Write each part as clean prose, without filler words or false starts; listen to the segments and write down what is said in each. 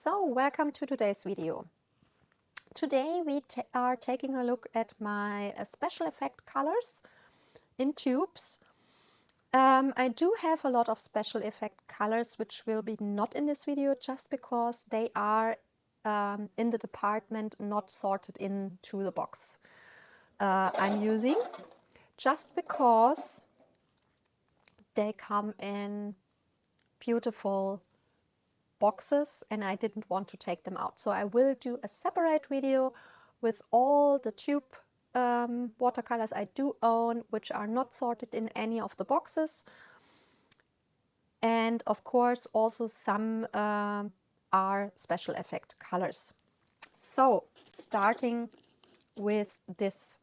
So, welcome to today's video. Today we are taking a look at my special effect colors in tubes. I do have a lot of special effect colors which will be not in this video just because they are in the department not sorted into the box I'm using, just because they come in beautiful boxes and I didn't want to take them out. So I will do a separate video with all the tube watercolors I do own, which are not sorted in any of the boxes. And of course, also some are special effect colors. So starting with this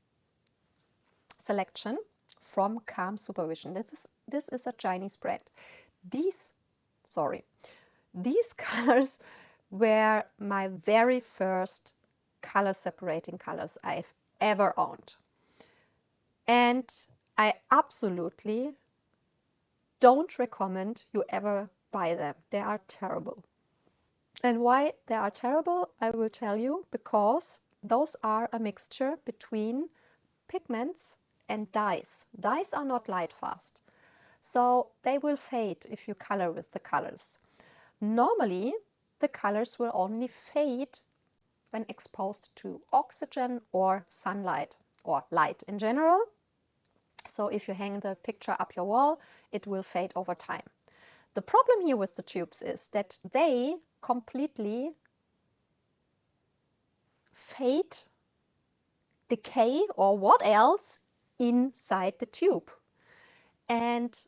selection from Calm Supervision. This is a Chinese brand. These colors were my very first color separating colors I've ever owned. And I absolutely don't recommend you ever buy them. They are terrible. And why they are terrible, I will tell you, because those are a mixture between pigments and dyes. Dyes are not light fast, so they will fade if you color with the colors. Normally, the colors will only fade when exposed to oxygen or sunlight or light in general. So if you hang the picture up your wall, it will fade over time. The problem here with the tubes is that they completely fade, decay, or what else inside the tube. And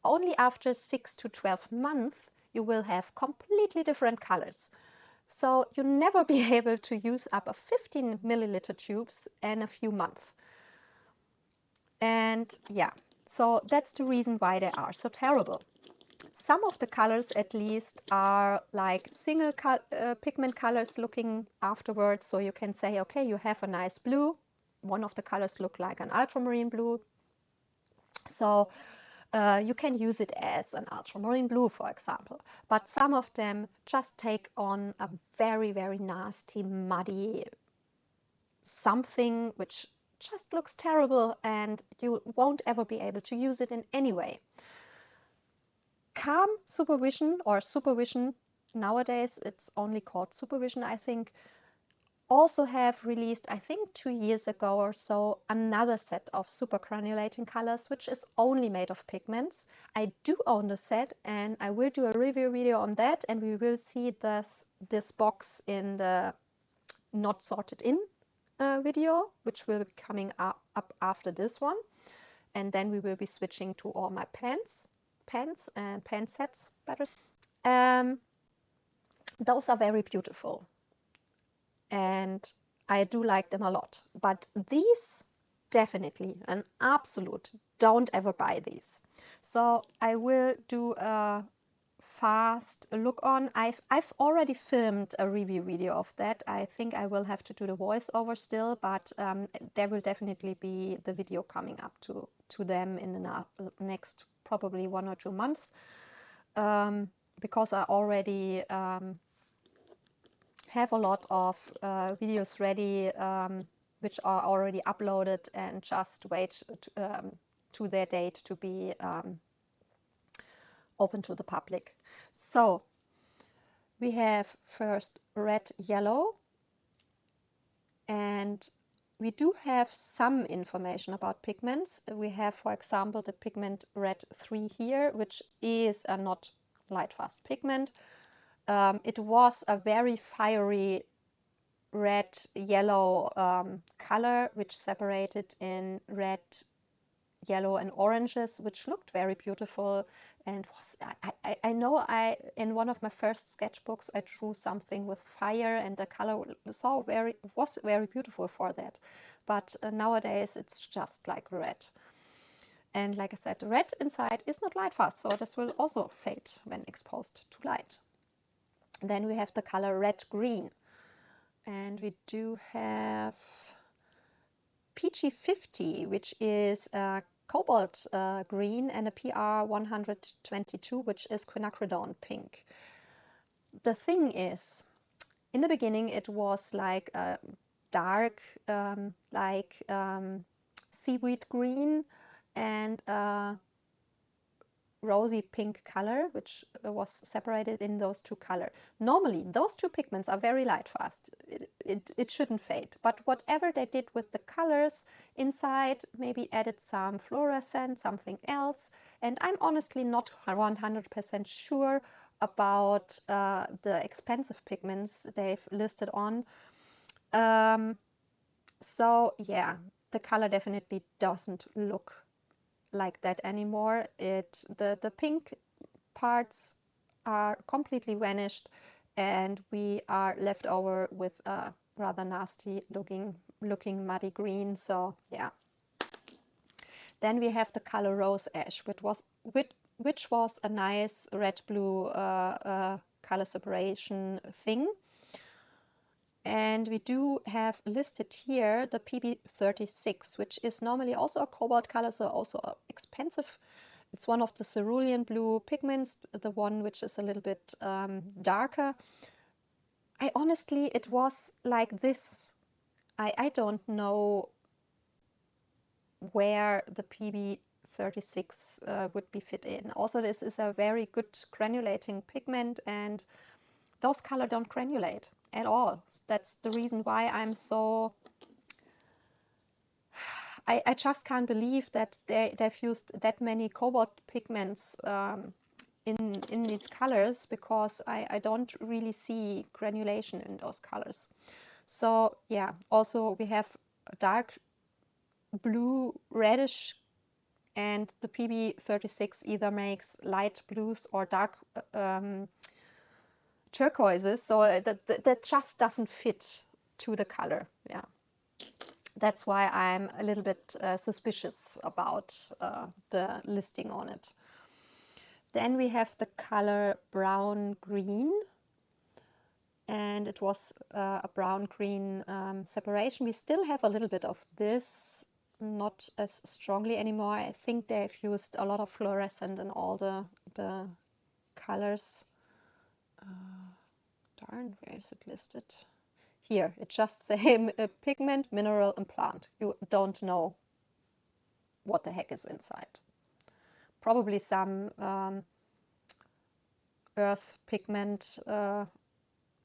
only after 6 to 12 months, you will have completely different colors. So you'll never be able to use up a 15 milliliter tubes in a few months. And yeah, so that's the reason why they are so terrible. Some of the colors at least are like single pigment colors looking afterwards. So you can say, okay, you have a nice blue. One of the colors look like an ultramarine blue. So you can use it as an ultramarine blue, for example. But some of them just take on a very, very nasty, muddy something which just looks terrible and you won't ever be able to use it in any way. Calm Supervision, or Supervision, nowadays it's only called Supervision, I think, also have released, I think 2 years ago or so, another set of super granulating colors, which is only made of pigments. I do own the set and I will do a review video on that, and we will see this box in the not sorted in video, which will be coming up after this one. And then we will be switching to all my pens and pen sets better. Those are very beautiful. And I do like them a lot, but these definitely an absolute don't ever buy these. So I will do a fast look on. I've already filmed a review video of that. I think I will have to do the voiceover still, but there will definitely be the video coming up to them in the next probably 1 or 2 months, because I already have a lot of videos ready, which are already uploaded and just wait to their date to be open to the public. So we have first red, yellow, and we do have some information about pigments. We have, for example, the pigment red 3 here, which is a not light fast pigment. It was a very fiery red, yellow color, which separated in red, yellow and oranges, which looked very beautiful. And was, I know in one of my first sketchbooks I drew something with fire, and the color was very beautiful for that. But nowadays it's just like red. And like I said, red inside is not light fast, so this will also fade when exposed to light. Then we have the color red-green, and we do have PG50, which is a cobalt green, and a PR 122, which is quinacridone pink. The thing is, in the beginning it was like a dark, seaweed green and rosy pink color, which was separated in those two colors. Normally, those two pigments are very light fast. It shouldn't fade. But whatever they did with the colors inside, maybe added some fluorescent, something else. And I'm honestly not 100% sure about the expensive pigments they've listed on. So yeah, the color definitely doesn't look like that anymore. The pink parts are completely vanished, and we are left over with a rather nasty looking muddy green. So yeah. Then we have the color Rose Ash, which was a nice red-blue color separation thing. And we do have listed here the PB36, which is normally also a cobalt color, so also expensive. It's one of the cerulean blue pigments, the one which is a little bit darker. It was like this. I don't know where the PB36 would be fit in. Also, this is a very good granulating pigment, and those colors don't granulate at all. That's the reason why I'm so... I just can't believe that they've used that many cobalt pigments in these colors, because I don't really see granulation in those colors. So yeah, also we have dark blue, reddish, and the PB36 either makes light blues or dark turquoises, so that just doesn't fit to the color. Yeah, that's why I'm a little bit suspicious about the listing on it. Then we have the color brown green, and it was a brown green separation. We still have a little bit of this, not as strongly anymore. I think they've used a lot of fluorescent in all the colors. Darn, where is it listed? Here, it just says pigment, mineral, and plant. You don't know what the heck is inside. Probably some earth pigment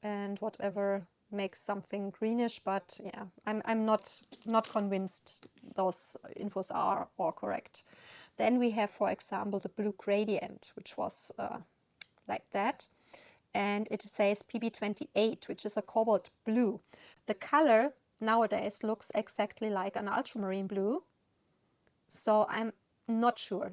and whatever makes something greenish, but yeah, I'm not convinced those infos are all correct. Then we have, for example, the blue gradient, which was like that. And it says PB28, which is a cobalt blue. The color nowadays looks exactly like an ultramarine blue. So I'm not sure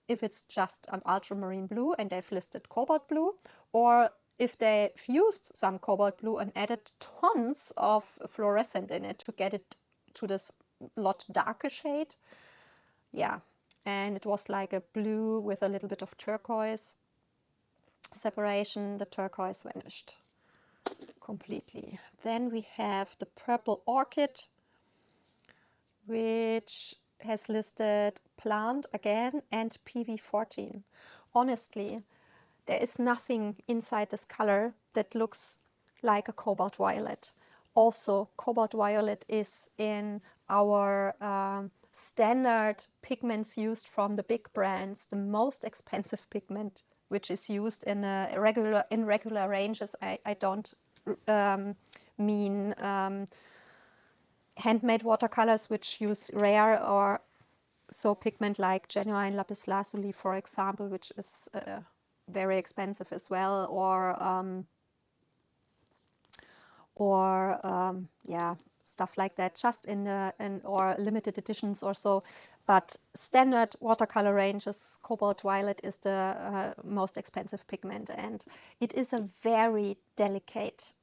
if it's just an ultramarine blue and they've listed cobalt blue, or if they've used some cobalt blue and added tons of fluorescent in it to get it to this lot darker shade. Yeah, and it was like a blue with a little bit of turquoise separation. The turquoise vanished completely. Then we have the purple orchid, which has listed plant again and PV14. Honestly, there is nothing inside this color that looks like a cobalt violet. Also, cobalt violet is in our standard pigments used from the big brands, the most expensive pigment which is used in regular ranges. I don't mean handmade watercolors which use rare or so pigment like genuine lapis lazuli, for example, which is very expensive as well, or yeah, stuff like that, just or limited editions or so. But standard watercolor ranges, cobalt violet is the most expensive pigment, and it is a very delicate,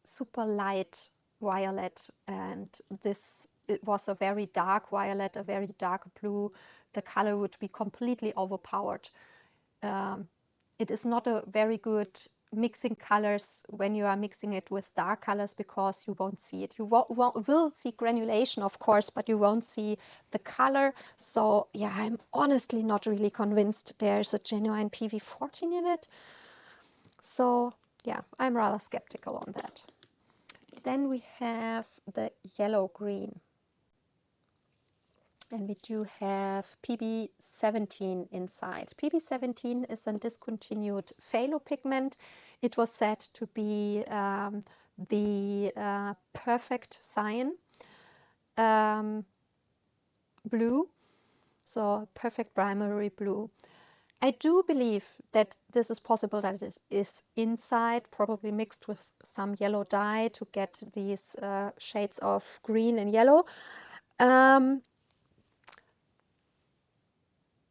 super light violet, and it was a very dark violet, a very dark blue. The color would be completely overpowered. It is not a very good mixing colors when you are mixing it with dark colors, because you won't see it. You will see granulation, of course, but you won't see the color. So yeah, I'm honestly not really convinced there's a genuine PV14 in it. So yeah, I'm rather skeptical on that. Then we have the yellow-green. And we do have PB17 inside. PB17 is a discontinued phthalo pigment. It was said to be the perfect cyan blue, so perfect primary blue. I do believe that this is possible that it is inside, probably mixed with some yellow dye to get these shades of green and yellow.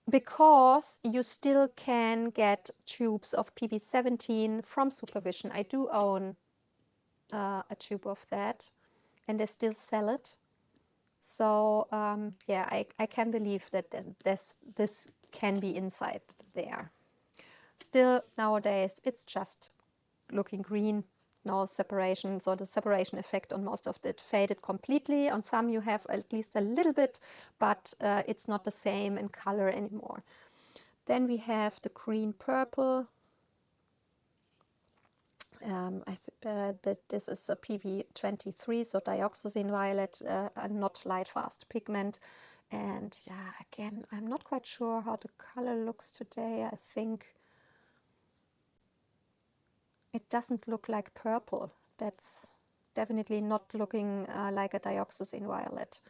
Because you still can get tubes of PB17 from Supervision. I do own a tube of that, and they still sell it. So yeah, I can believe that this can be inside there. Still, nowadays, it's just looking green, no separation. So the separation effect on most of it faded completely. On some you have at least a little bit, but it's not the same in color anymore. Then we have the green purple. I think that this is a PV23, so dioxazine violet, a not light fast pigment. And yeah, again, I'm not quite sure how the color looks today. I think it doesn't look like purple. That's definitely not looking like a dioxazine violet.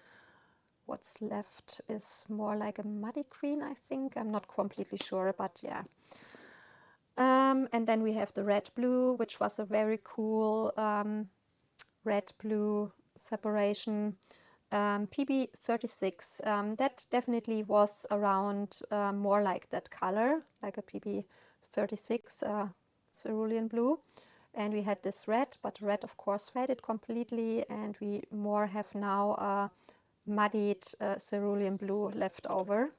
What's left is more like a muddy green, I think. I'm not completely sure, but yeah. And then we have the red-blue, which was a very cool red-blue separation. PB36, that definitely was around more like that color, like a PB36 cerulean blue. And we had this red, but red of course faded completely, and we more have now a muddied cerulean blue left over.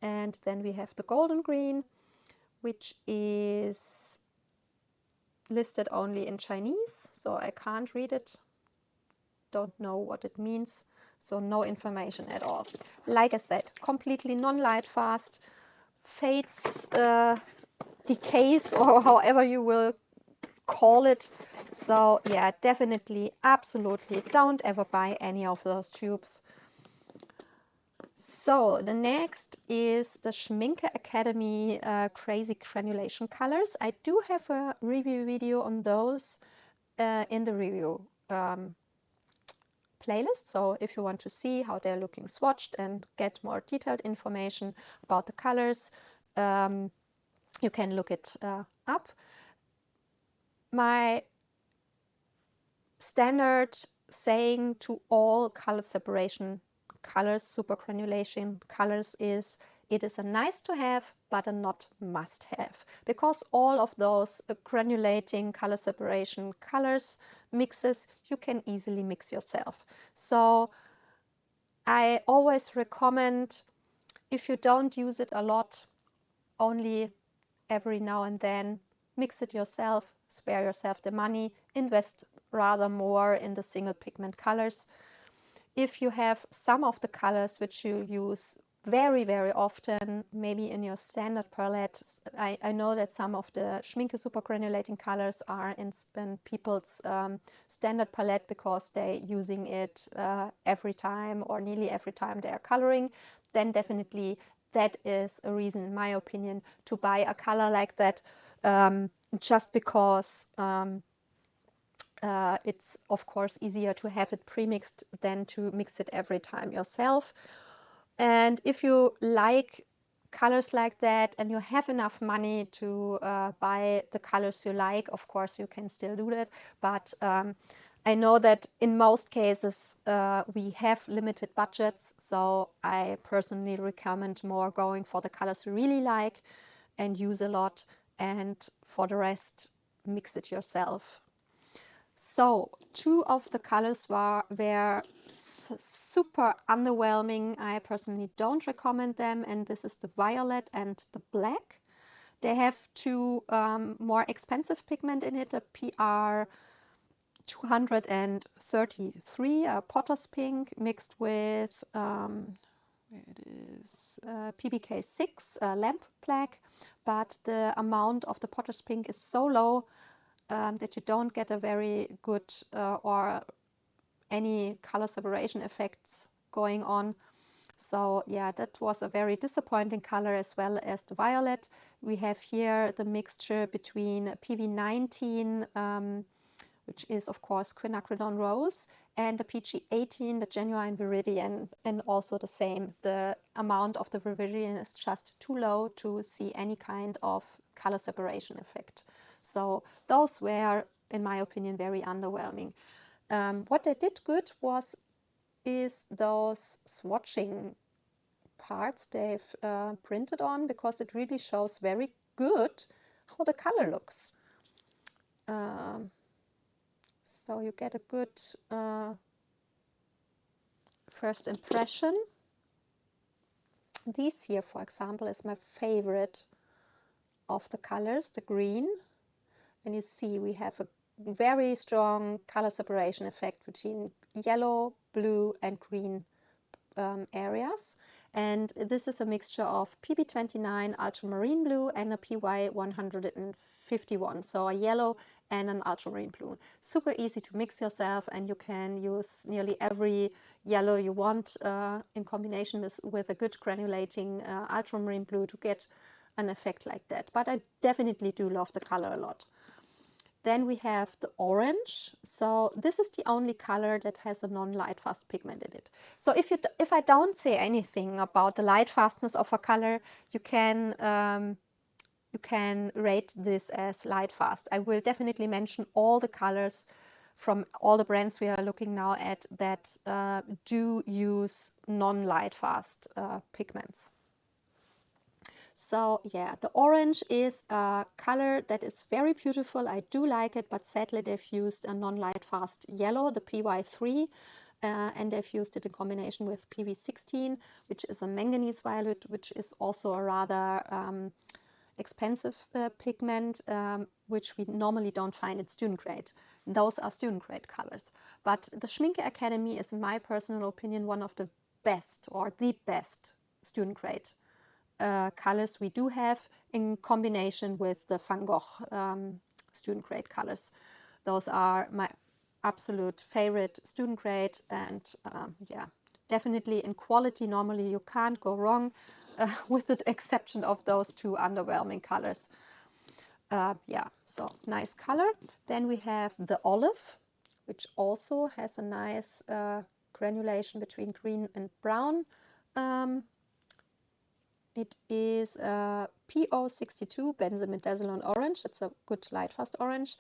And then we have the golden green, which is listed only in Chinese, so I can't read it, don't know what it means, so no information at all. Like I said, completely non-light fast, fades, decays, or however you will call it. So yeah, definitely, absolutely don't ever buy any of those tubes. So the next is the Schminke Academy Crazy Granulation Colors. I do have a review video on those in the review playlist. So if you want to see how they're looking swatched and get more detailed information about the colors, you can look it up. My standard saying to all color separation colors, super granulation colors, is it is a nice to have but a not must have, because all of those granulating color separation colors mixes you can easily mix yourself. So I always recommend, if you don't use it a lot, only every now and then, mix it yourself, spare yourself the money, invest rather more in the single pigment colors. If you have some of the colors which you use very, very often, maybe in your standard palette, I know that some of the Schminke super granulating colors are in people's standard palette because they're using it every time or nearly every time they are coloring, then definitely that is a reason, in my opinion, to buy a color like that, just because it's of course easier to have it pre-mixed than to mix it every time yourself. And if you like colors like that and you have enough money to buy the colors you like, of course you can still do that. But I know that in most cases we have limited budgets, so I personally recommend more going for the colors you really like and use a lot, and for the rest mix it yourself. So two of the colors were super underwhelming. I personally don't recommend them, and this is the violet and the black. They have two more expensive pigment in it, a PR 233, a Potter's Pink, mixed with where it is PBK6 lamp black, but the amount of the Potter's Pink is so low that you don't get a very good or any color separation effects going on. So yeah, that was a very disappointing color, as well as the violet. We have here the mixture between PB19, which is of course quinacridone rose, and the PG18, the genuine viridian, and also the same. The amount of the viridian is just too low to see any kind of color separation effect. So those were, in my opinion, very underwhelming. What they did good is those swatching parts they've printed on, because it really shows very good how the color looks. So you get a good first impression. This here, for example, is my favorite of the colors, the green. And you see we have a very strong color separation effect between yellow, blue and green areas. And this is a mixture of PB29 ultramarine blue and a PY 151, so a yellow and an ultramarine blue. Super easy to mix yourself, and you can use nearly every yellow you want in combination with a good granulating ultramarine blue to get an effect like that. But I definitely do love the color a lot. Then we have the orange. So this is the only color that has a non-light fast pigment in it. So if I don't say anything about the light fastness of a color, you can rate this as light fast. I will definitely mention all the colors from all the brands we are looking now at that do use non-light fast pigments. So yeah, the orange is a color that is very beautiful. I do like it, but sadly they've used a non-light fast yellow, the PY3, and they've used it in combination with PB16, which is a manganese violet, which is also a rather expensive pigment, which we normally don't find in student grade. Those are student grade colors. But the Schminke Academy is, in my personal opinion, one of the best or the best student grade colors we do have, in combination with the Van Gogh student grade colors. Those are my absolute favorite student grade, and yeah, definitely in quality normally you can't go wrong with the exception of those two underwhelming colors. Yeah, so nice color. Then we have the olive, which also has a nice granulation between green and brown. It is PO62 benzimidazoline orange. It's a good light fast orange.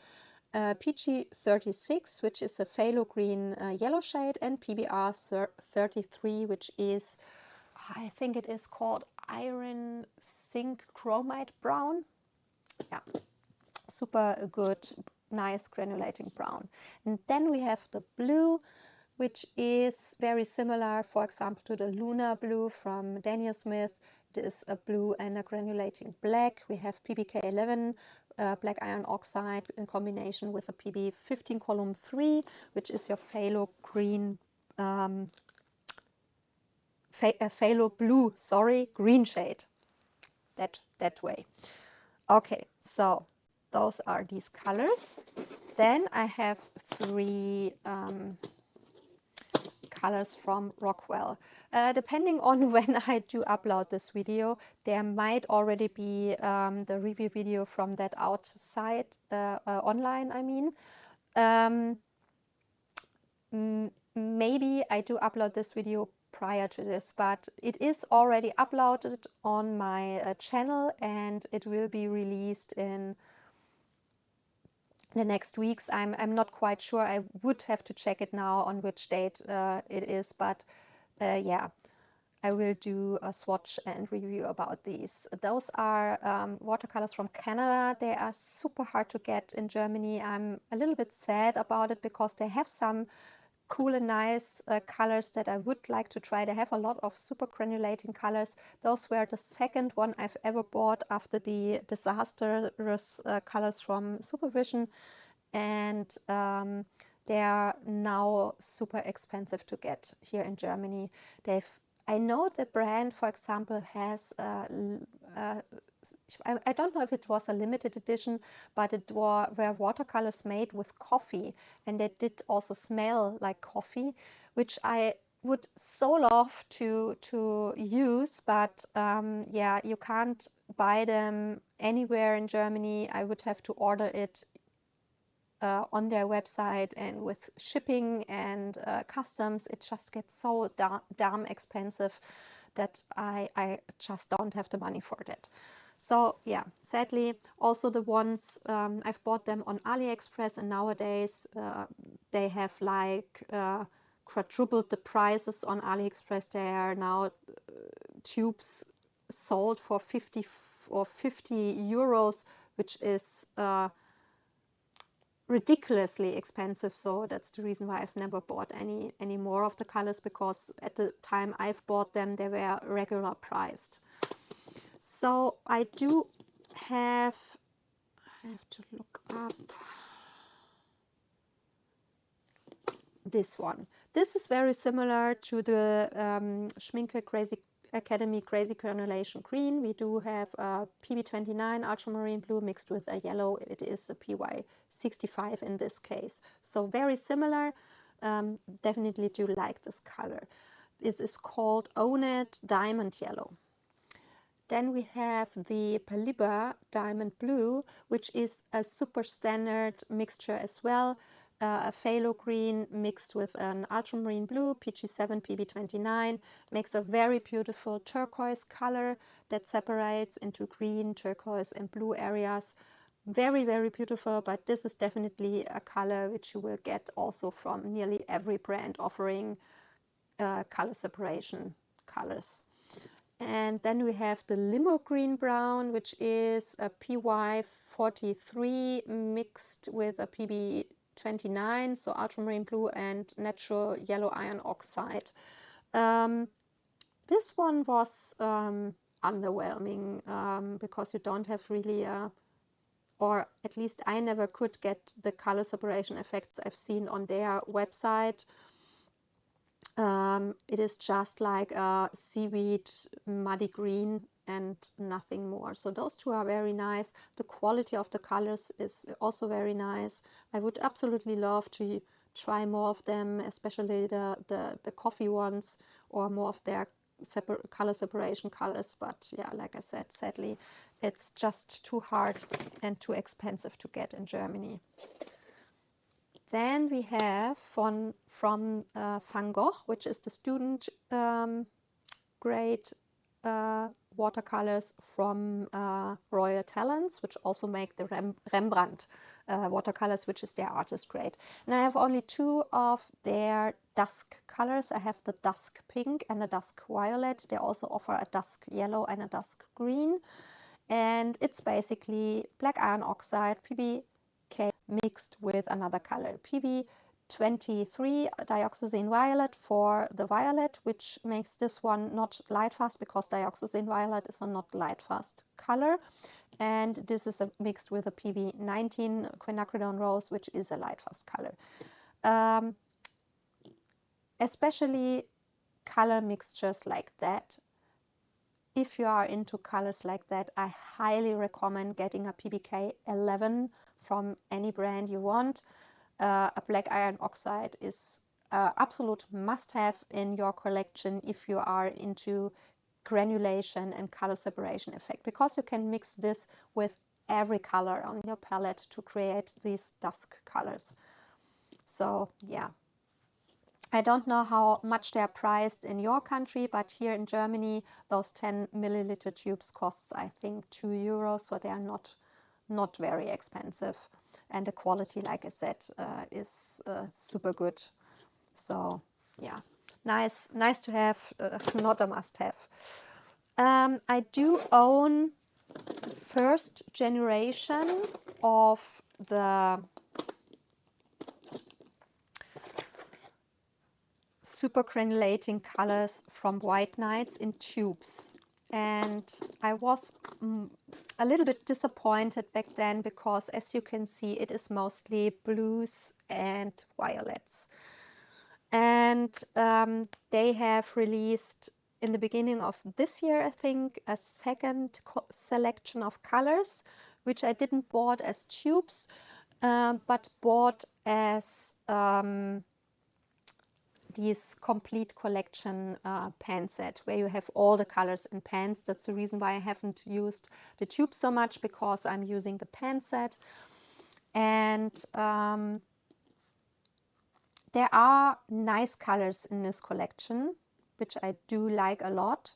PG36, which is a phthalo green yellow shade, and PBR 33, which is, I think it is called iron zinc chromite brown. Yeah, super good, nice granulating brown. And then we have the blue, which is very similar, for example, to the Lunar blue from Daniel Smith. It is a blue and a granulating black. We have PBK11 black iron oxide in combination with a PB15 column 3, which is your phthalo green, phthalo blue, sorry, green shade. That way. Okay, so those are these colors. Then I have three colors from Rockwell. Depending on when I do upload this video, there might already be the review video from that outside online, I mean. Maybe I do upload this video prior to this, but it is already uploaded on my channel, and it will be released in the next weeks. I'm not quite sure. I would have to check it now on which date it is, but yeah, I will do a swatch and review about these. Those are watercolors from Canada. They are super hard to get in Germany. I'm a little bit sad about it because they have some cool and nice colors that I would like to try. They have a lot of super granulating colors. Those were the second one I've ever bought after the disastrous colors from Supervision, and they are now super expensive to get here in Germany. I know the brand, for example, has I don't know if it was a limited edition, but it were watercolors made with coffee, and they did also smell like coffee, which I would so love to use, but yeah, you can't buy them anywhere in Germany. I would have to order it on their website, and with shipping and customs, it just gets so damn expensive that I just don't have the money for that. So yeah, sadly, also the ones I've bought them on AliExpress, and nowadays they have like quadrupled the prices on AliExpress. There are now tubes sold for 50 or 50 euros, which is ridiculously expensive. So that's the reason why I've never bought any more of the colors, because at the time I've bought them, they were regular priced. So I have to look up this one. This is very similar to the Schminke Crazy Academy Crazy Granulation Green. We do have a PB29 ultramarine blue mixed with a yellow. It is a PY65 in this case. So very similar. Definitely do like this color. This is called Own It Diamond Yellow. Then we have the Paliba Diamond Blue, which is a super standard mixture as well. A phthalo green mixed with an ultramarine blue, PG7 PB29, makes a very beautiful turquoise color that separates into green, turquoise and blue areas. Very, very beautiful, but this is definitely a color which you will get also from nearly every brand offering color separation colors. And then we have the Limo Green Brown, which is a PY43 mixed with a PB29, so ultramarine blue and natural yellow iron oxide. This one was underwhelming because you don't have really or at least I never could get the color separation effects I've seen on their website. It is just like a seaweed muddy green and nothing more. So those two are very nice. The quality of the colors is also very nice. I would absolutely love to try more of them, especially the coffee ones, or more of their color separation colors. But yeah, like I said, sadly, it's just too hard and too expensive to get in Germany. Then we have from Van Gogh, which is the student grade watercolors from Royal Talents, which also make the Rembrandt watercolors, which is their artist grade. And I have only two of their dusk colors. I have the dusk pink and the dusk violet. They also offer a dusk yellow and a dusk green. And it's basically black iron oxide, PBK, mixed with another color, PB23 dioxazine violet for the violet, which makes this one not light fast, because dioxazine violet is a not light fast color. And this is mixed with a PB19 quinacridone rose, which is a light fast color. Especially color mixtures like that, if you are into colors like that, I highly recommend getting a PBK 11 from any brand you want. A black iron oxide is absolute must-have in your collection if you are into granulation and color separation effect, because you can mix this with every color on your palette to create these dusk colors. So yeah, I don't know how much they are priced in your country, but here in Germany, those 10 milliliter tubes costs, I think, €2, so they are not very expensive. And the quality, like I said, is super good. So yeah, nice to have, not a must-have. I do own first generation of the super granulating colors from White Nights in tubes, and I was a little bit disappointed back then, because as you can see, it is mostly blues and violets, and they have released in the beginning of this year, I think, a second selection of colors, which I didn't bought as tubes, but bought as these complete collection pan set, where you have all the colors in pans. That's the reason why I haven't used the tube so much, because I'm using the pan set. And there are nice colors in this collection, which I do like a lot,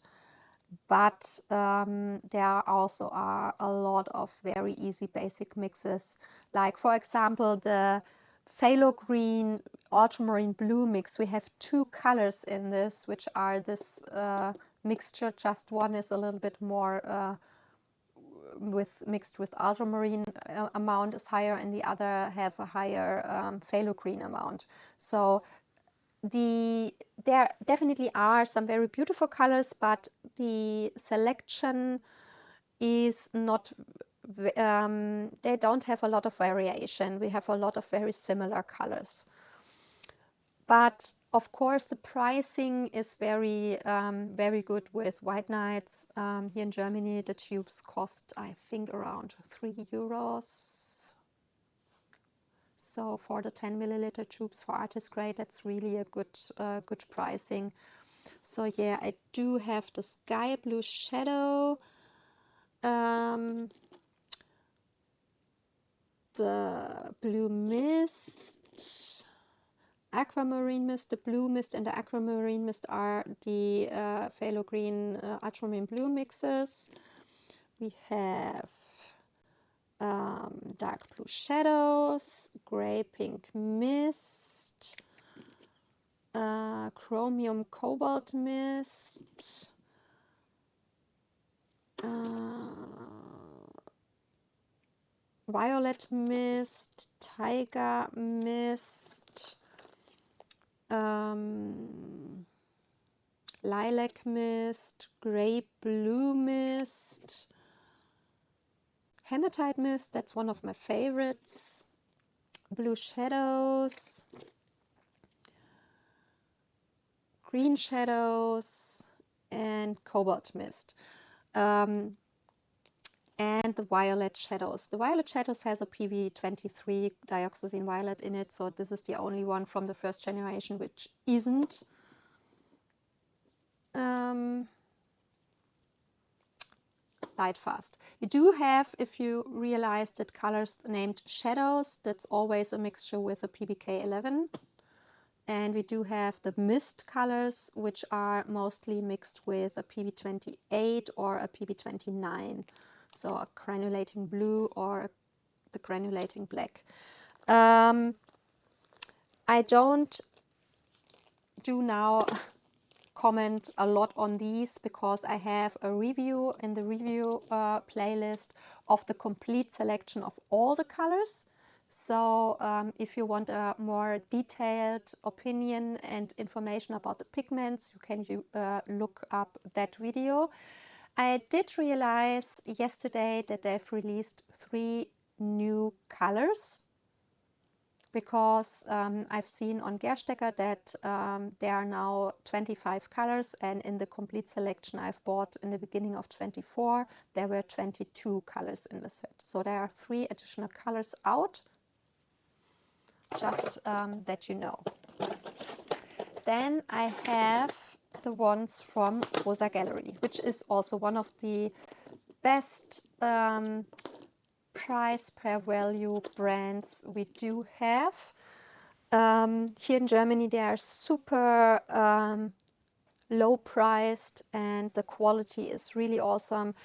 but there also are a lot of very easy basic mixes, like for example the phthalo green ultramarine blue mix. We have two colors in this, which are this mixture. Just one is a little bit more mixed with ultramarine amount is higher, and the other have a higher phthalo green amount. So there definitely are some very beautiful colors, but the selection is not, they don't have a lot of variation. We have a lot of very similar colors. But of course, the pricing is very, very good with White Nights. Here in Germany, the tubes cost, I think, around €3. So for the 10 milliliter tubes for artist grade, that's really a good pricing. So yeah, I do have the sky blue shadow, the blue mist, aquamarine mist. The blue mist and the aquamarine mist are the phthalo green ultramarine blue mixes. We have dark blue shadows, gray pink mist, chromium cobalt mist, violet mist, tiger mist, lilac mist, gray blue mist, hematite mist, that's one of my favorites, blue shadows, green shadows, and cobalt mist. And the violet shadows. The violet shadows has a PV23 dioxazine violet in it, so this is the only one from the first generation which isn't light fast. We do have, if you realize that colors named shadows, that's always a mixture with a PBK11. And we do have the mist colors, which are mostly mixed with a PB28 or a PB29. So a granulating blue or the granulating black. I don't do now comment a lot on these, because I have a review in the review playlist of the complete selection of all the colors. So if you want a more detailed opinion and information about the pigments, you can look up that video. I did realize yesterday that they've released 3 new colors, because I've seen on Gerstecker that there are now 25 colors, and in the complete selection I've bought in the beginning of 24, there were 22 colors in the set. So there are 3 additional colors out, just that you know. Then I have the ones from Rosa Gallery, which is also one of the best price per value brands we do have. Here in Germany they are super low priced, and the quality is really awesome.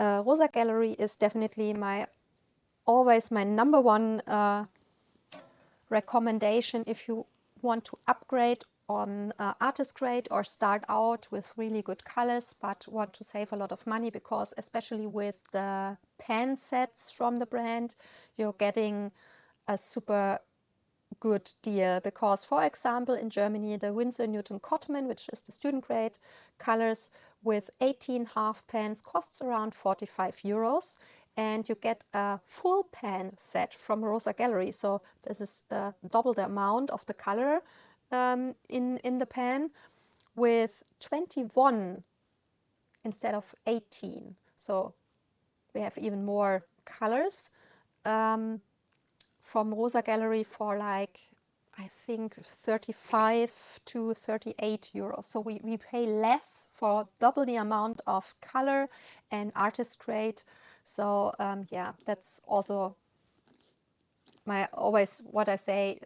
Rosa Gallery is definitely always my number one recommendation if you want to upgrade on artist grade or start out with really good colors but want to save a lot of money, because especially with the pen sets from the brand, you're getting a super good deal. Because for example, in Germany, the Winsor Newton Cotman, which is the student grade colors with 18 half pens, costs around 45 euros, and you get a full pen set from Rosa Gallery. So this is double the amount of the color in the pen, with 21 instead of 18. So we have even more colors from Rosa Gallery for like, I think 35 to 38 euros. So we pay less for double the amount of color and artist grade. So yeah, that's also always what I say,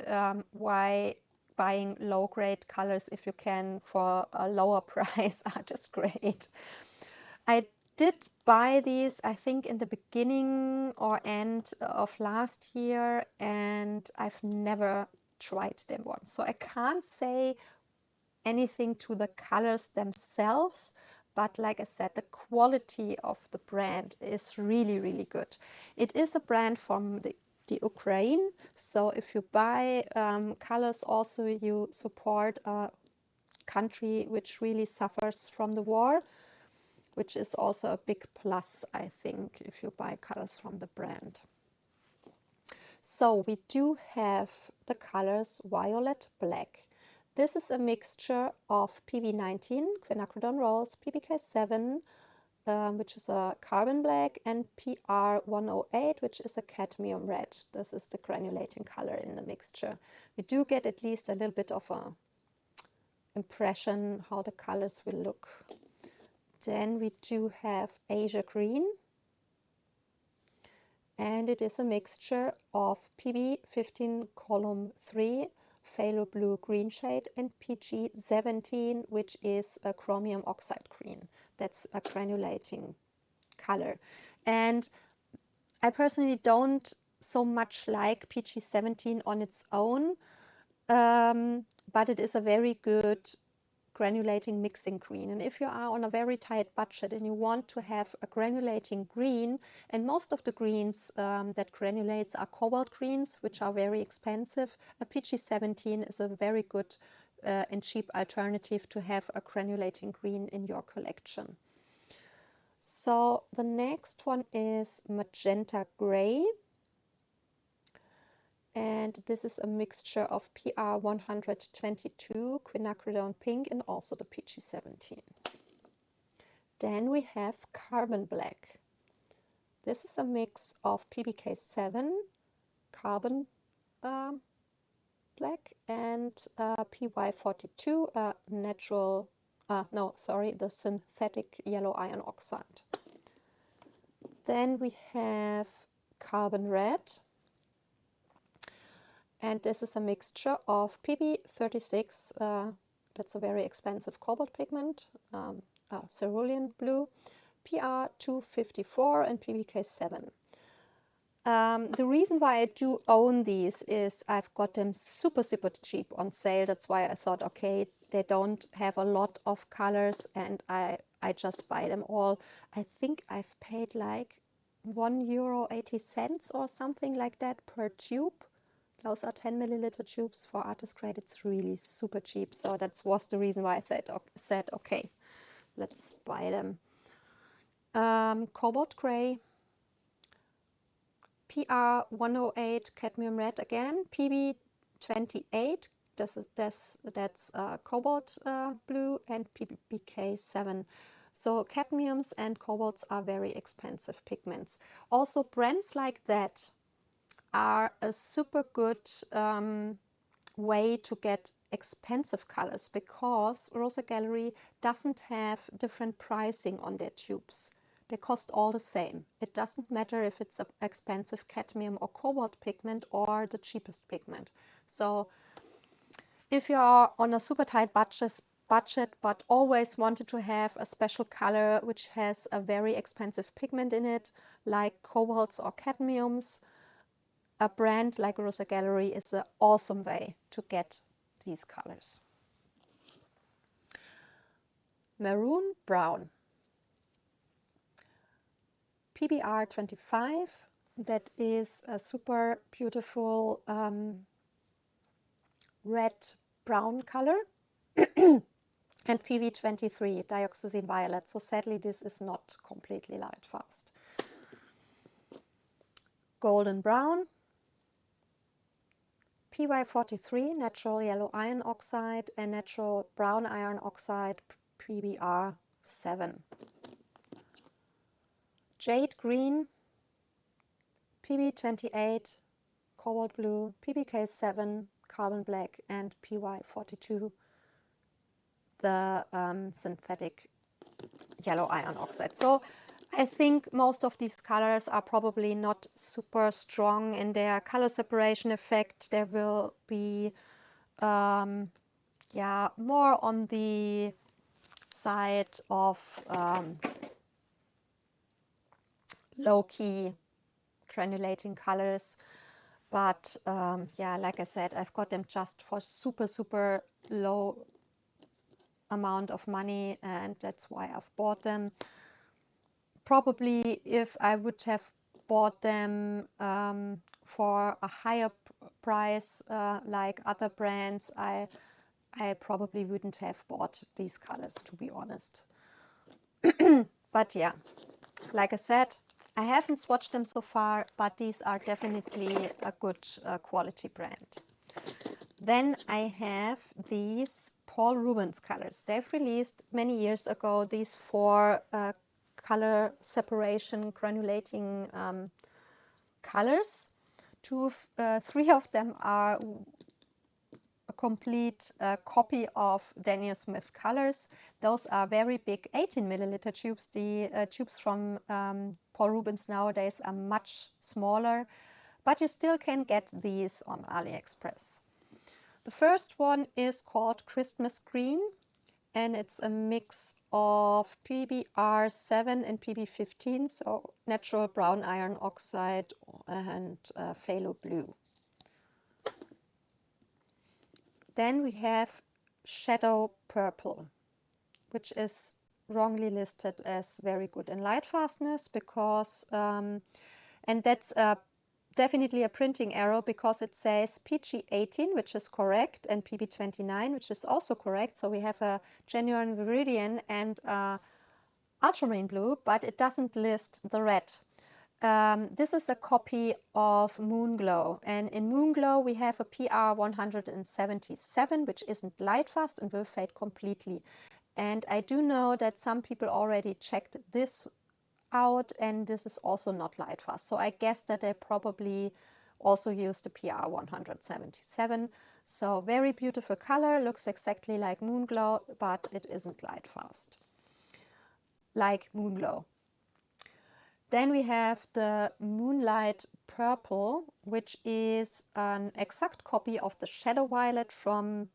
why buying low grade colors if you can for a lower price artist grade. I did buy these, I think, in the beginning or end of last year, and I've never tried them once. So I can't say anything to the colors themselves, but like I said, the quality of the brand is really, really good. It is a brand from the Ukraine, so if you buy colors also, you support a country which really suffers from the war, which is also a big plus, I think, if you buy colors from the brand. So we do have the colors Violet Black. This is a mixture of PB19, quinacridone rose, PBK7, which is a carbon black, and PR108, which is a cadmium red. This is the granulating color in the mixture. We do get at least a little bit of a impression how the colors will look. Then we do have Asia Green, and it is a mixture of PB15 column 3, phthalo blue green shade, and PG17, which is a chromium oxide green. That's a granulating color. And I personally don't so much like PG17 on its own, but it is a very good granulating mixing green. And if you are on a very tight budget and you want to have a granulating green, and most of the greens that granulates are cobalt greens, which are very expensive, a PG17 is a very good and cheap alternative to have a granulating green in your collection. So the next one is Magenta Gray. And this is a mixture of PR122, quinacridone pink, and also the PG17. Then we have Carbon Black. This is a mix of PBK7, carbon black, and PY42, natural, the synthetic yellow iron oxide. Then we have Carbon Red. And this is a mixture of PB36, that's a very expensive cobalt pigment, cerulean blue, PR254, and PBK7. The reason why I do own these is I've got them super, super cheap on sale. That's why I thought, okay, they don't have a lot of colors, and I just buy them all. I think I've paid like €1.80 or something like that per tube. Those are 10 milliliter tubes for artist grade. It's really super cheap. So that was the reason why I said okay, let's buy them. Cobalt Gray, PR108 cadmium red again, PB28, that's cobalt blue, and PBK7. So cadmiums and cobalts are very expensive pigments. Also brands like that are a super good way to get expensive colors, because Rosa Gallery doesn't have different pricing on their tubes. They cost all the same. It doesn't matter if it's an expensive cadmium or cobalt pigment or the cheapest pigment. So if you are on a super tight budget but always wanted to have a special color which has a very expensive pigment in it, like cobalts or cadmiums, a brand like Rosa Gallery is an awesome way to get these colors. Maroon Brown, PBR25, that is a super beautiful red brown color, and PV23, dioxazine violet. So sadly this is not completely light fast. Golden Brown, PY43, natural yellow iron oxide, and natural brown iron oxide, PBR7. Jade green, PB28, cobalt blue, PBK7, carbon black, and PY42, the synthetic yellow iron oxide. So I think most of these colors are probably not super strong in their color separation effect. There will be yeah, more on the side of low-key granulating colors, but yeah, like I said, I've got them just for super low amount of money, and that's why I've bought them. Probably if I would have bought them for a higher price like other brands, I probably wouldn't have bought these colors, to be honest. But yeah, like I said, I haven't swatched them so far, but these are definitely a good quality brand. Then I have these Paul Rubens colors. They've released many years ago these 4 color separation granulating colors. 3 of them are a complete copy of Daniel Smith colors. Those are very big 18 milliliter tubes. The tubes from Paul Rubens nowadays are much smaller, but you still can get these on AliExpress. The first one is called Christmas Green, and it's a mix of PBR7 and PB15, so natural brown iron oxide and phthalo blue. Then we have Shadow Purple, which is wrongly listed as very good in light fastness because, and that's definitely a printing error because it says PG18, which is correct, and PB29, which is also correct. So we have a genuine Viridian and ultramarine blue, but it doesn't list the red. This is a copy of Moonglow, and in Moonglow we have a PR177, which isn't light fast and will fade completely. And I do know that some people already checked this out, and this is also not light fast. So I guess that they probably also used the PR177. So very beautiful color, looks exactly like Moonglow, but it isn't light fast like Moonglow. Then we have the Moonlight Purple, which is an exact copy of the Shadow Violet from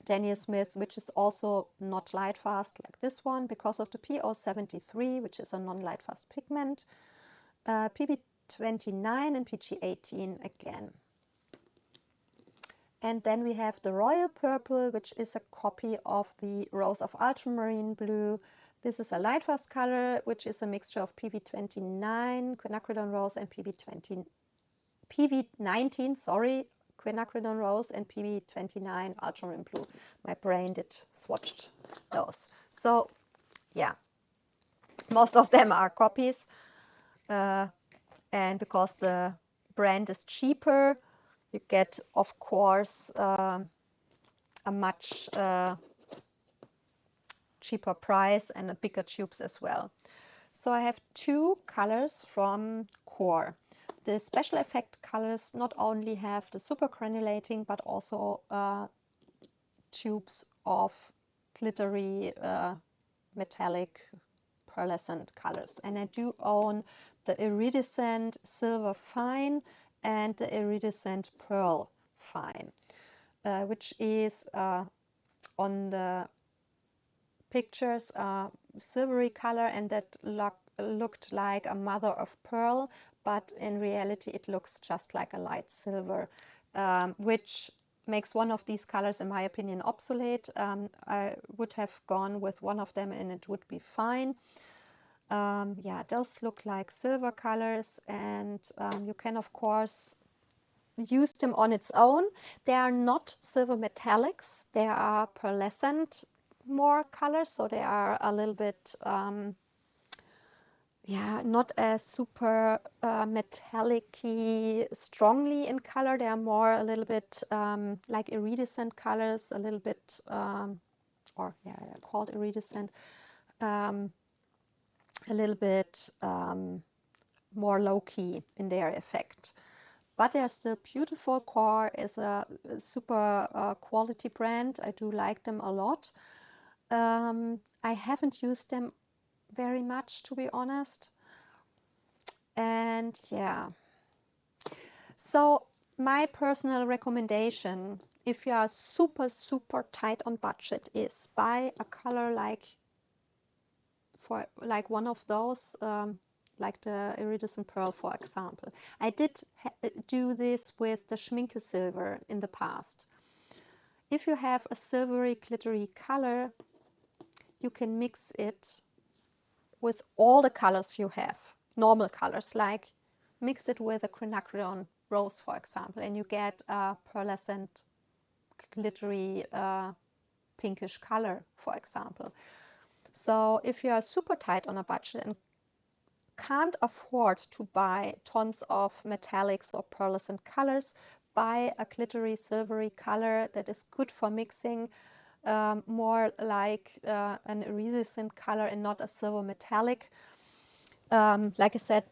Daniel Smith, which is also not light fast like this one because of the PO73, which is a non-light fast pigment, PB29 and PG18 again. And then we have the Royal Purple, which is a copy of the Rose of Ultramarine Blue. This is a light fast color, which is a mixture of PB29, quinacridone rose, and PB19, sorry, quinacridone rose, and PB29 ultramarine blue. My brain did swatched those. So yeah, most of them are copies, and because the brand is cheaper, you get, of course, a much cheaper price and a bigger tubes as well. So I have 2 colors from Core. The special effect colors not only have the super granulating, but also tubes of glittery metallic pearlescent colors. And I do own the iridescent silver fine and the iridescent pearl fine, which is on the pictures silvery color, and that looked like a mother of pearl, but in reality it looks just like a light silver, which makes one of these colors, in my opinion, obsolete. I would have gone with one of them and it would be fine. Yeah, those look like silver colors, and you can of course use them on its own. They are not silver metallics, they are pearlescent more colors, so they are a little bit yeah, not as super metallic-y strongly in color. They are more a little bit like iridescent colors, a little bit, or yeah, they're called iridescent, a little bit more low-key in their effect. But they're still beautiful. Core is a super quality brand. I do like them a lot. I haven't used them very much, to be honest. And yeah, so my personal recommendation, if you are super, super tight on budget, is buy a color like one of those, like the iridescent pearl, for example. I did do this with the Schminke silver in the past. If you have a silvery glittery color, you can mix it with all the colors you have, normal colors, like mix it with a quinacridone rose, for example, and you get a pearlescent glittery pinkish color, for example. So if you are super tight on a budget and can't afford to buy tons of metallics or pearlescent colors, buy a glittery silvery color that is good for mixing, more like an iridescent color and not a silver metallic. Like I said,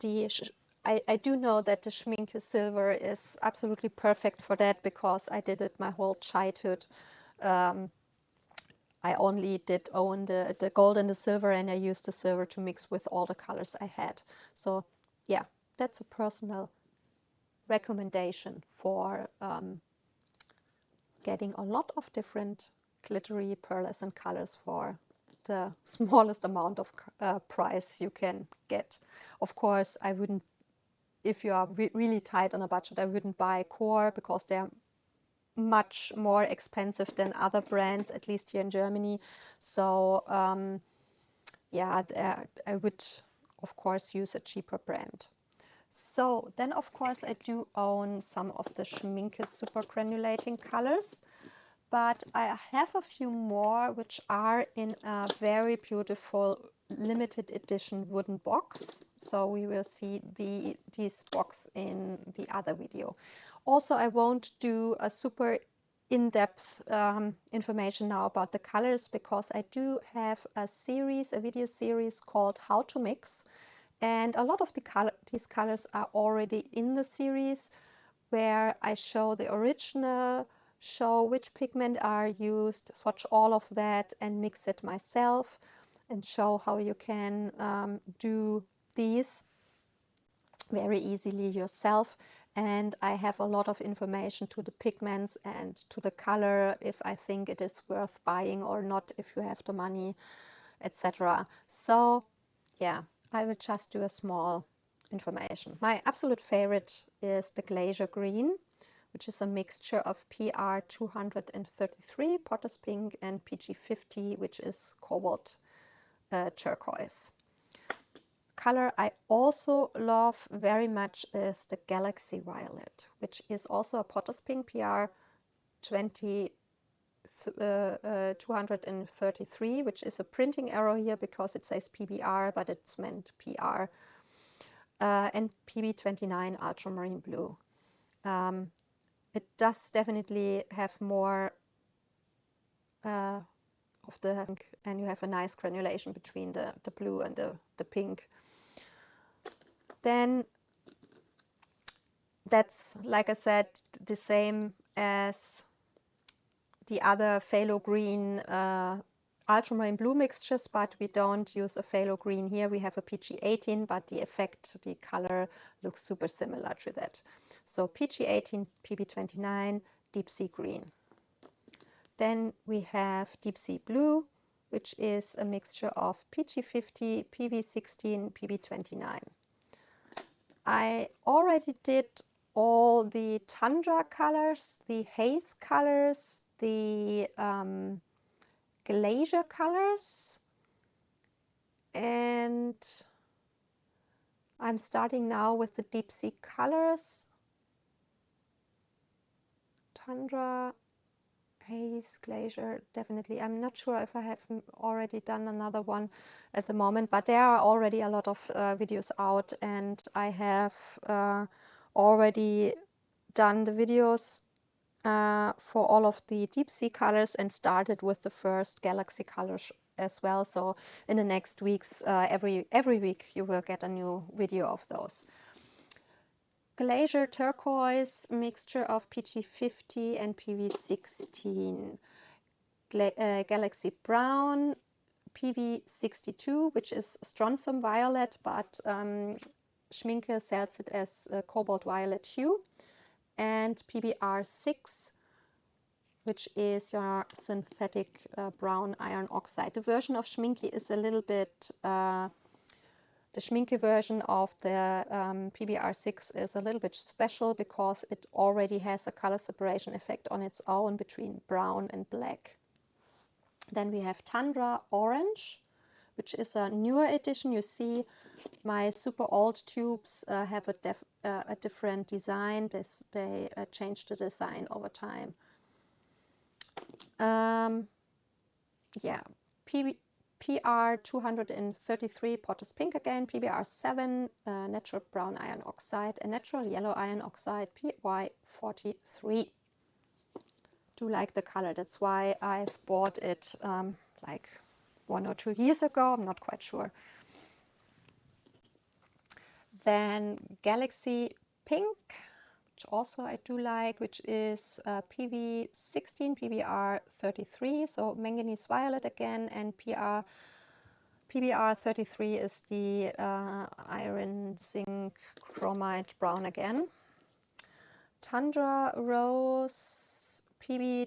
I do know that the Schminke silver is absolutely perfect for that because I did it my whole childhood. I only did own the gold and the silver, and I used the silver to mix with all the colors I had. So yeah, that's a personal recommendation for getting a lot of different glittery pearlescent colors for the smallest amount of price you can get. Of course, I wouldn't, if you are really tight on a budget, I wouldn't buy Core because they're much more expensive than other brands, at least here in Germany. So yeah, I would of course use a cheaper brand. So then of course I do own some of the Schminke super granulating colors, but I have a few more which are in a very beautiful limited edition wooden box. So we will see this box in the other video. Also, I won't do a super in-depth information now about the colors because I do have a video series called How to Mix, and a lot of these colors are already in the series where I show the original, show which pigment are used, swatch all of that and mix it myself, and show how you can do these very easily yourself. And I have a lot of information to the pigments and to the color, if I think it is worth buying or not, if you have the money, etc. So yeah, I will just do a small information. My absolute favorite is the Glacier Green, which is a mixture of PR 233, Potter's Pink, and PG50, which is Cobalt Turquoise. Color I also love very much is the Galaxy Violet, which is also a Potter's Pink PR 233, which is a printing error here because it says PBR, but it's meant PR, and PB29 Ultramarine Blue. It does definitely have more of the pink, and you have a nice granulation between the blue and the pink. Then that's, like I said, the same as the other phthalo green ultramarine blue mixtures, but we don't use a phthalo green here. We have a PG18, but the effect, the color looks super similar to that. So PG18, PB29, Deep Sea Green. Then we have Deep Sea Blue, which is a mixture of PG50, PB16, PB29. I already did all the Tundra colors, the Haze colors, the Glacier colors, and I'm starting now with the Deep Sea colors. Tundra, Haze, Glacier, definitely. I'm not sure if I have already done another one at the moment, but there are already a lot of videos out, and I have already done the videos for all of the deep sea colors and started with the first galaxy colors as well. So in the next weeks, every week you will get a new video of those. Glacier Turquoise, mixture of PG50 and PV16. Galaxy Brown, PV62, which is Strontium Violet, but Schminke sells it as Cobalt Violet hue. And PBR6, which is your synthetic brown iron oxide. The version of Schminke is a little bit... The Schminke version of the PBR6 is a little bit special because it already has a color separation effect on its own between brown and black. Then we have Tundra Orange, which is a newer edition. You see my super old tubes have a different design. They changed the design over time. Yeah, PR 233 Potters Pink again, PBR7 Natural Brown Iron Oxide, and Natural Yellow Iron Oxide PY43. Do like the color, that's why I've bought it like 1 or 2 years ago, I'm not quite sure. Then Galaxy Pink, which also I do like, which is PV16, PBR33, so Manganese Violet again, and PBR33 is the Iron Zinc Chromite Brown again. Tundra Rose, PB29,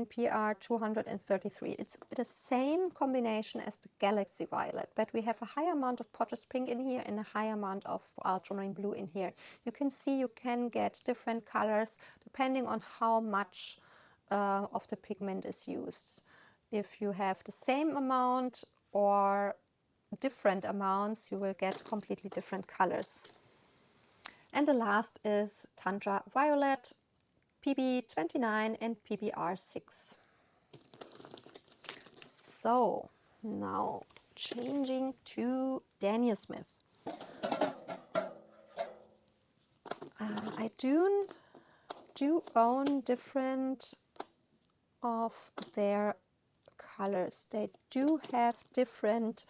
PR233. It's the same combination as the Galaxy Violet, but we have a higher amount of Potter's Pink in here and a higher amount of Ultramarine Blue in here. You can see you can get different colors depending on how much of the pigment is used. If you have the same amount or different amounts, you will get completely different colors. And the last is Tundra Violet, PB29 and PBR6. So now changing to Daniel Smith. I do own different of their colors. They do have different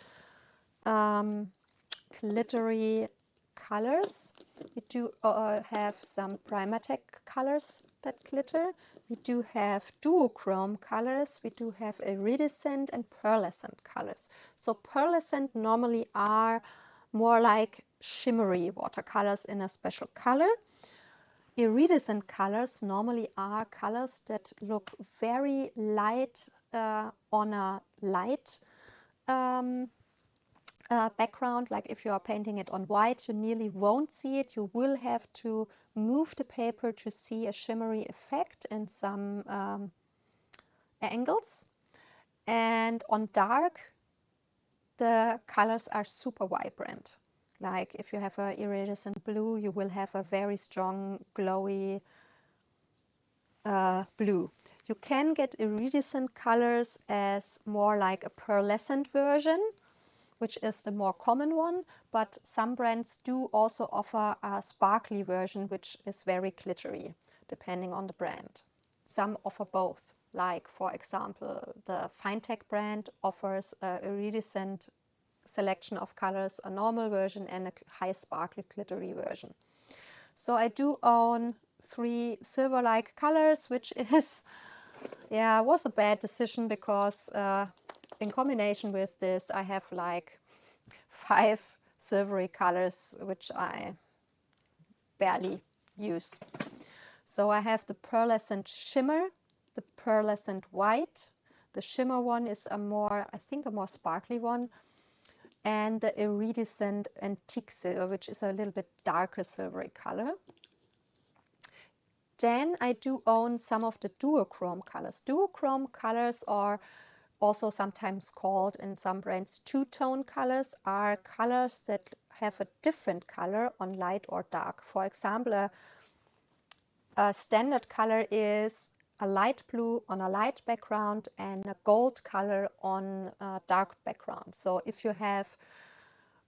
glittery colors. We do have some Primatech colors that glitter. We do have duochrome colors. We do have iridescent and pearlescent colors. So pearlescent normally are more like shimmery watercolors in a special color. Iridescent colors normally are colors that look very light on a light background. Like if you are painting it on white, you nearly won't see it. You will have to move the paper to see a shimmery effect in some angles. And on dark, the colors are super vibrant. Like if you have an iridescent blue, you will have a very strong glowy blue. You can get iridescent colors as more like a pearlescent version, which is the more common one, but some brands do also offer a sparkly version, which is very glittery, depending on the brand. Some offer both, like for example, the Finetech brand offers a iridescent selection of colors, a normal version and a high sparkly glittery version. So I do own 3 silver-like colors, which is, yeah, was a bad decision because in combination with this, I have like 5 silvery colors, which I barely use. So I have the pearlescent shimmer, the pearlescent white. The shimmer one is a more, I think, a more sparkly one. And the iridescent antique silver, which is a little bit darker silvery color. Then I do own some of the duochrome colors. Duochrome colors are also sometimes called in some brands two-tone colors, are colors that have a different color on light or dark. For example, a standard color is a light blue on a light background and a gold color on a dark background. So if you have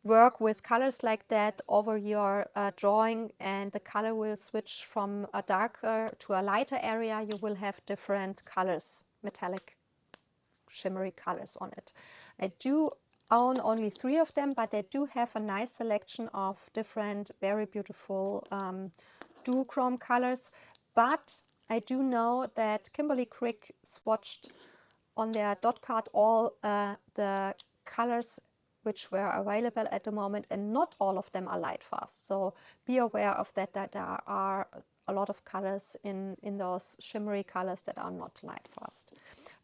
work with colors like that over your drawing and the color will switch from a darker to a lighter area, you will have different colors, metallic shimmery colors on it. I do own only 3 of them, but I do have a nice selection of different very beautiful duochrome colors. But I do know that Kimberly Crick swatched on their dot card all the colors which were available at the moment, and not all of them are light fast. So be aware of that, that there are a lot of colors in those shimmery colors that are not light fast.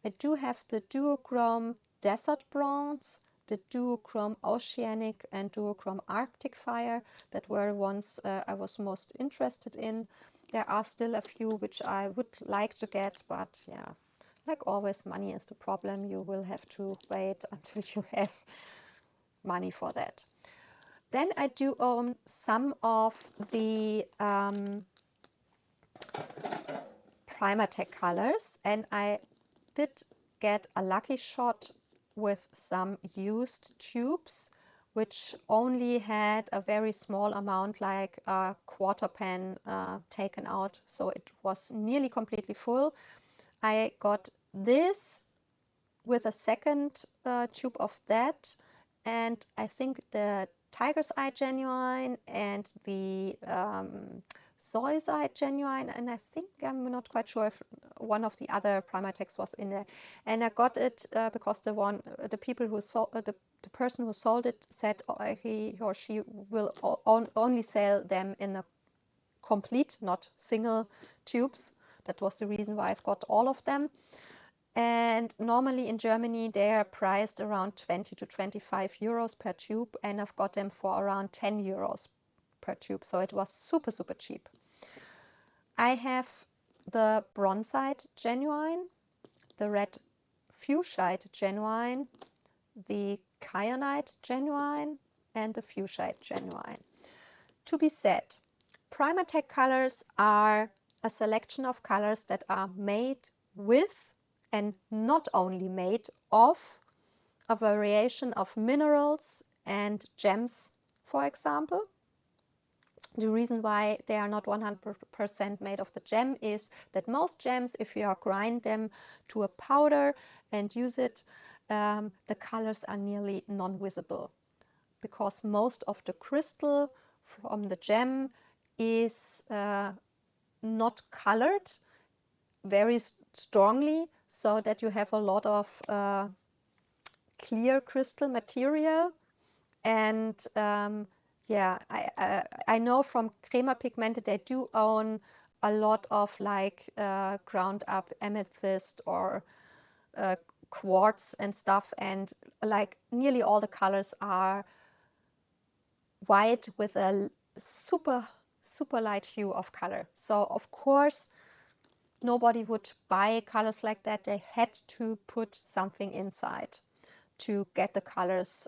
I do have the duochrome Desert Bronze, the duochrome Oceanic and duochrome Arctic Fire. That were the ones I was most interested in. There are still a few which I would like to get, but yeah, like always, money is the problem. You will have to wait until you have money for that. Then I do own some of the Primatech colors, and I did get a lucky shot with some used tubes which only had a very small amount, like a quarter pen taken out, so it was nearly completely full. I got this with a second tube of that, and I think the Tiger's Eye Genuine and the Zoy's Eye Genuine, and I think I'm not quite sure if one of the other Primatechs was in there. And I got it because the people who sold the person who sold it said he or she will only sell them in a complete, not single tubes. That was the reason why I've got all of them. And normally in Germany they are priced around 20 to 25 euros per tube, and I've got them for around 10 euros per tube, so it was super cheap. I have the Bronzite Genuine, the Red Fuchsite Genuine, the Kyanite Genuine, and the Fuchsite Genuine. To be said, Primatech colors are a selection of colors that are made with and not only made of a variation of minerals and gems, for example. The reason why they are not 100% made of the gem is that most gems, if you grind them to a powder and use it, the colors are nearly non-visible, because most of the crystal from the gem is not colored very strongly, so that you have a lot of clear crystal material. And yeah, I know from Crema Pigmente they do own a lot of like ground up amethyst or quartz and stuff, and like nearly all the colors are white with a super light hue of color. So of course nobody would buy colors like that. They had to put something inside to get the colors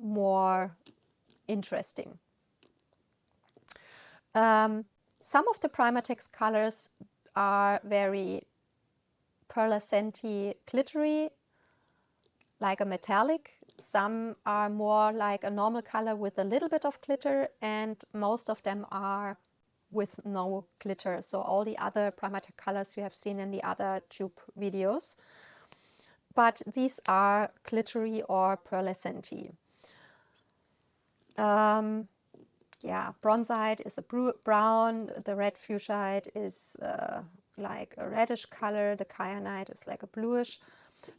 more interesting. Some of the Primatech's colors are very pearlescent-y, glittery, like a metallic. Some are more like a normal color with a little bit of glitter, and most of them are with no glitter. So all the other Primatech colors you have seen in the other tube videos. But these are glittery or pearlescent-y. Yeah, Bronzite is a brown, the Red Fuchsite is like a reddish color, the Kyanite is like a bluish.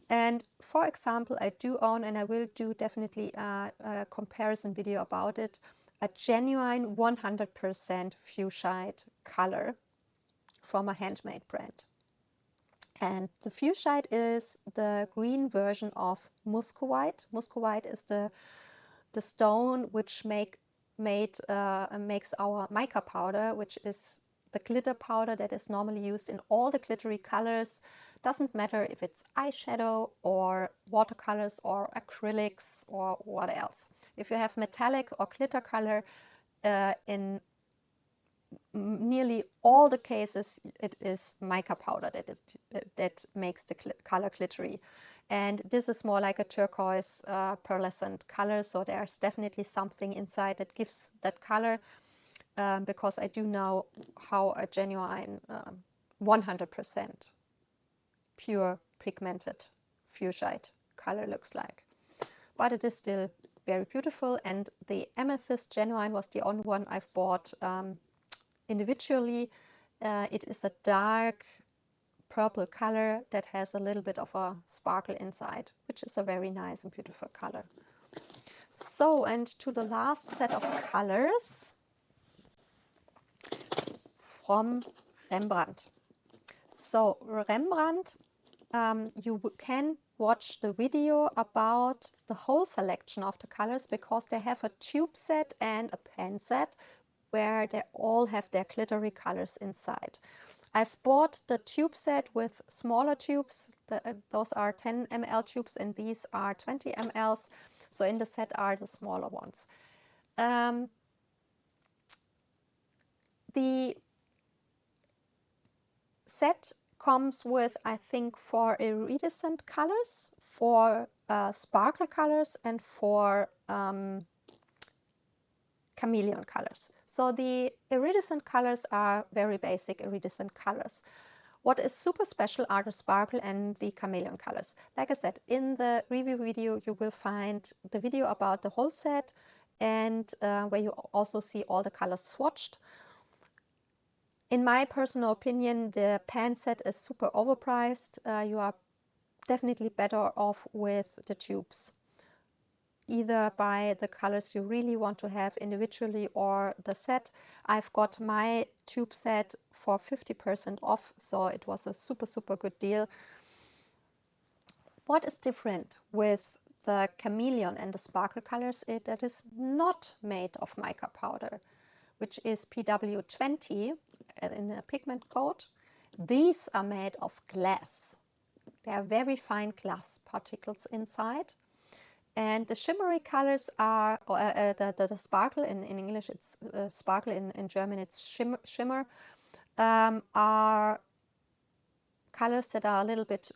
And for example, I do own, and I will do definitely a comparison video about it, a genuine 100% Fuchsite color from a handmade brand. And the Fuchsite is the green version of Muscovite. Muscovite is the stone which makes our mica powder, which is the glitter powder that is normally used in all the glittery colors. Doesn't matter if it's eyeshadow or watercolors or acrylics or what else. If you have metallic or glitter color in nearly all the cases, it is mica powder that makes the color glittery. And this is more like a turquoise pearlescent color, so there's definitely something inside that gives that color, because I do know how a genuine 100% pure pigmented fuchsite color looks like. But it is still very beautiful, and the Amethyst Genuine was the only one I've bought individually. It is a dark purple color that has a little bit of a sparkle inside, which is a very nice and beautiful color. So, and to the last set of colors from Rembrandt. So Rembrandt, you can watch the video about the whole selection of the colors, because they have a tube set and a pen set where they all have their glittery colors inside. I've bought the tube set with smaller tubes. Those are 10 ml tubes and these are 20 mLs. So in the set are the smaller ones. The set comes with, I think, 4 iridescent colors, 4 sparkle colors, and 4 chameleon colors. So the iridescent colors are very basic iridescent colors. What is super special are the sparkle and the chameleon colors. Like I said, in the review video you will find the video about the whole set, and where you also see all the colors swatched. In my personal opinion, the pan set is super overpriced. You are definitely better off with the tubes. Either buy the colors you really want to have individually or the set. I've got my tube set for 50% off, so it was a super good deal. What is different with the chameleon and the sparkle colors is that it is not made of mica powder, which is PW20 in the pigment code. These are made of glass. They are very fine glass particles inside. And the shimmery colors are, the sparkle, in English it's sparkle, in German it's shimmer, are colors that are a little bit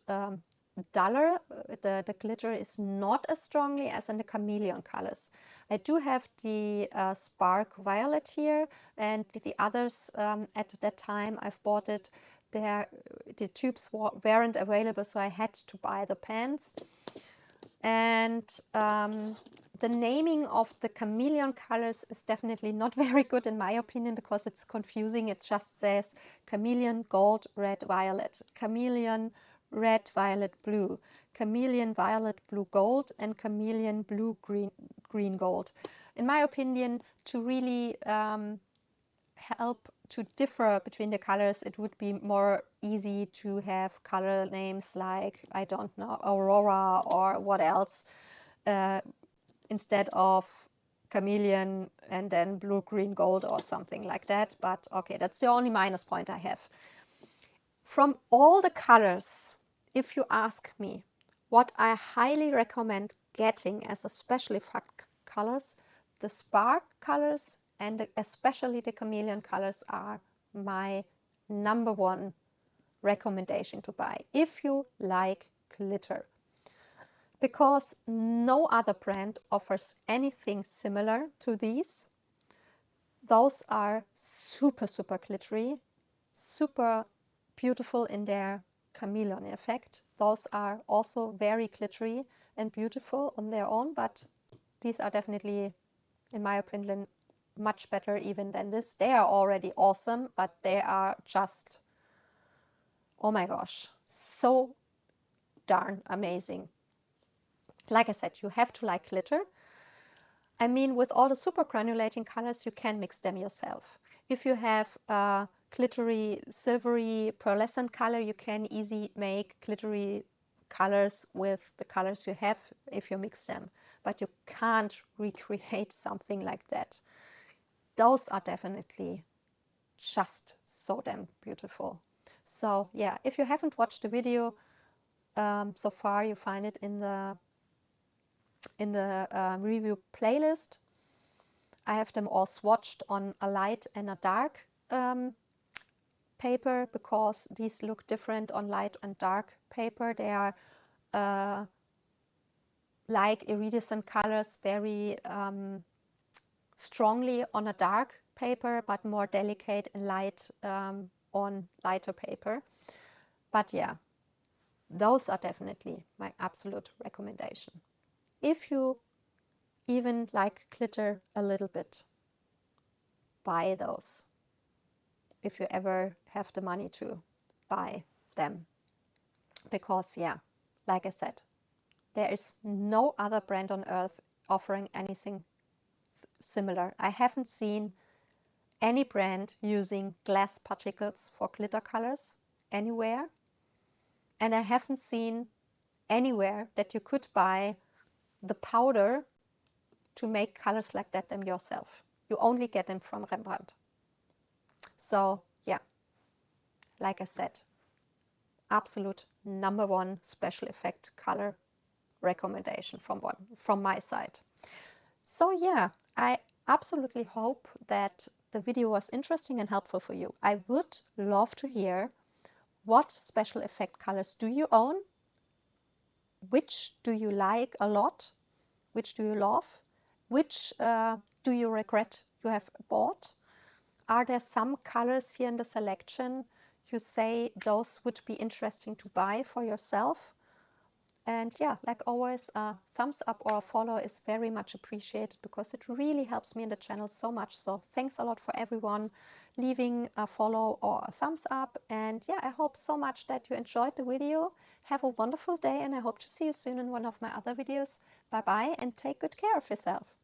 duller. The glitter is not as strongly as in the chameleon colors. I do have the spark violet here, and the others at that time I've bought it. The tubes weren't available, so I had to buy the pans. And the naming of the chameleon colors is definitely not very good in my opinion, because it's confusing. It just says chameleon gold, red, violet, chameleon red, violet, blue, chameleon violet, blue, gold, and chameleon blue, green, gold. In my opinion, to really help to differ between the colors, it would be more easy to have color names like, I don't know, Aurora or what else, instead of chameleon and then blue, green, gold or something like that. But okay, that's the only minus point I have. From all the colors, if you ask me what I highly recommend getting as a special effect colors, the spark colors and especially the chameleon colors are my #1 recommendation to buy if you like glitter, because no other brand offers anything similar to these. Those are super glittery, super beautiful in their chameleon effect. Those are also very glittery and beautiful on their own, but these are definitely, in my opinion, much better even than this. They are already awesome, but they are just, oh my gosh, so darn amazing. Like I said, you have to like glitter. I mean, with all the super granulating colors, you can mix them yourself. If you have a glittery, silvery, pearlescent color, you can easily make glittery colors with the colors you have if you mix them. But you can't recreate something like that. Those are definitely just so damn beautiful. So yeah, if you haven't watched the video so far, you find it in the review playlist. I have them all swatched on a light and a dark paper, because these look different on light and dark paper. They are like iridescent colors, very strongly on a dark paper, but more delicate and light on lighter paper. But yeah, those are definitely my absolute recommendation. If you even like glitter a little bit, buy those if you ever have the money to buy them. Because yeah, like I said, there is no other brand on earth offering anything similar. I haven't seen any brand using glass particles for glitter colors anywhere. And I haven't seen anywhere that you could buy the powder to make colors like that them yourself. You only get them from Rembrandt. So yeah, like I said, absolute #1 special effect color recommendation from my side. So yeah, I absolutely hope that the video was interesting and helpful for you. I would love to hear, what special effect colors do you own? Which do you like a lot? Which do you love? Which do you regret you have bought? Are there some colors here in the selection you say those would be interesting to buy for yourself? And yeah, like always, a thumbs up or a follow is very much appreciated, because it really helps me in the channel so much. So thanks a lot for everyone leaving a follow or a thumbs up. And yeah, I hope so much that you enjoyed the video. Have a wonderful day, and I hope to see you soon in one of my other videos. Bye bye, and take good care of yourself.